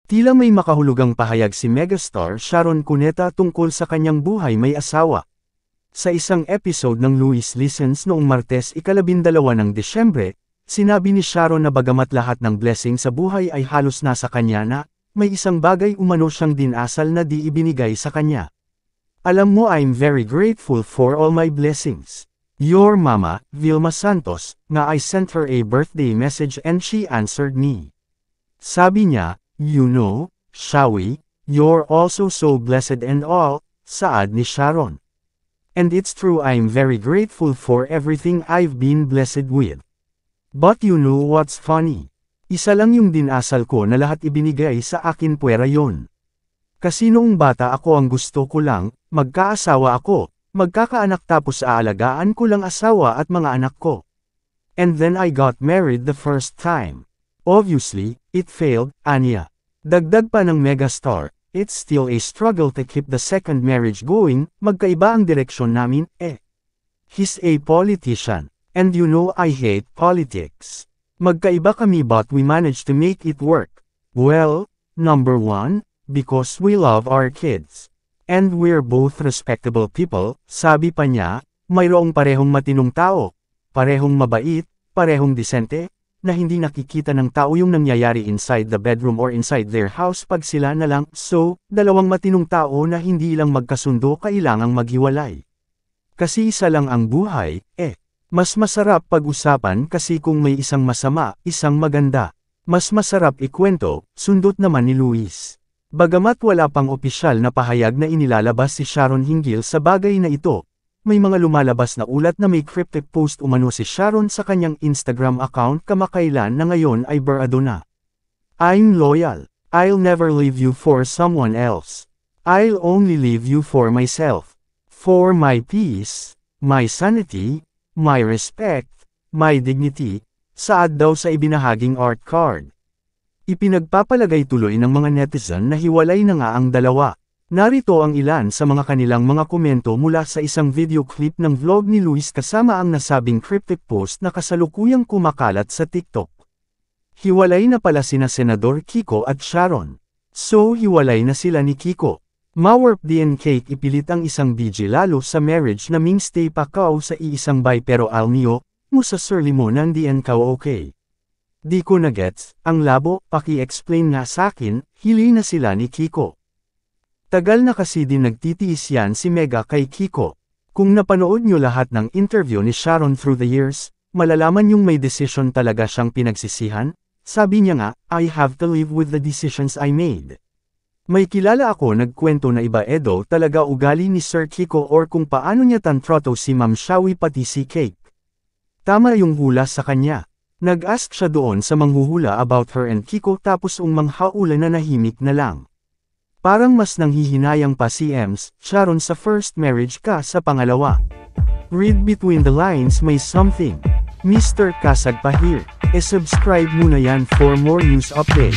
Tila may makahulugang pahayag si megastar Sharon Cuneta tungkol sa kanyang buhay may asawa. Sa isang episode ng Luis Listens noong Martes 12 ng Desyembre, sinabi ni Sharon na bagamat lahat ng blessing sa buhay ay halos nasa kanya na, may isang bagay umano siyang dinasal na di ibinigay sa kanya. Alam mo, I'm very grateful for all my blessings. Your mama, Vilma Santos, nga I sent her a birthday message and she answered me. Sabi niya, you know, Shawi, you're also so blessed and all, saad ni Sharon. And it's true, I'm very grateful for everything I've been blessed with. But you know what's funny? Isa lang yung dinasal ko na lahat ibinigay sa akin, puwera yon. Kasi noong bata ako ang gusto ko lang, magkaasawa ako, magkakaanak tapos aalagaan ko lang asawa at mga anak ko. And then I got married the first time. Obviously, it failed, aniya. Dagdag pa ng megastar, it's still a struggle to keep the second marriage going, magkaiba ang direksyon namin, He's a politician. And you know I hate politics. Magkaiba kami but we managed to make it work. Well, number one, because we love our kids. And we're both respectable people, sabi pa niya, mayroong parehong matinong tao, parehong mabait, parehong disente, na hindi nakikita ng tao yung nangyayari inside the bedroom or inside their house pag sila na lang, so, dalawang matinong tao na hindi lang magkasundo kailangang maghiwalay. Kasi isa lang ang buhay, Mas masarap pag-usapan kasi kung may isang masama, isang maganda. Mas masarap ikwento, sundot naman ni Luis. Bagamat wala pang opisyal na pahayag na inilalabas si Sharon hinggil sa bagay na ito, may mga lumalabas na ulat na may cryptic post umano si Sharon sa kanyang Instagram account kamakailan na ngayon ay barado na. I'm loyal. I'll never leave you for someone else. I'll only leave you for myself. For my peace, my sanity, my respect, my dignity, saad daw sa ibinahaging art card. Ipinagpapalagay tuloy ng mga netizen na hiwalay na nga ang dalawa. Narito ang ilan sa mga kanilang mga komento mula sa isang video clip ng vlog ni Luis kasama ang nasabing cryptic post na kasalukuyang kumakalat sa TikTok. Hiwalay na pala sina Senador Kiko at Sharon. So hiwalay na sila ni Kiko. Mawarp din cake ipilit ang isang BG lalo sa marriage na ming stay pa kao sa iisang bay pero almio, musa surly mo nang diyan kao okay. Di ko na gets, ang labo, paki-explain nga sakin, hili na sila ni Kiko. Tagal na kasi din nagtitiis yan si Mega kay Kiko. Kung napanood nyo lahat ng interview ni Sharon through the years, malalaman yung may decision talaga siyang pinagsisihan, sabi niya nga, I have to live with the decisions I made. May kilala ako nagkwento na iba Edo talaga ugali ni Sir Kiko or kung paano niya tantrato si Ma'am Shawi pati si Cake. Tama yung hula sa kanya. Nag-ask siya doon sa manghuhula about her and Kiko tapos manghaula na nahimik na lang. Parang mas nanghihinayang pa si Ems, Sharon sa first marriage ka sa pangalawa. Read between the lines may something. Mr. Kasag pa here. E-subscribe muna yan for more news updates.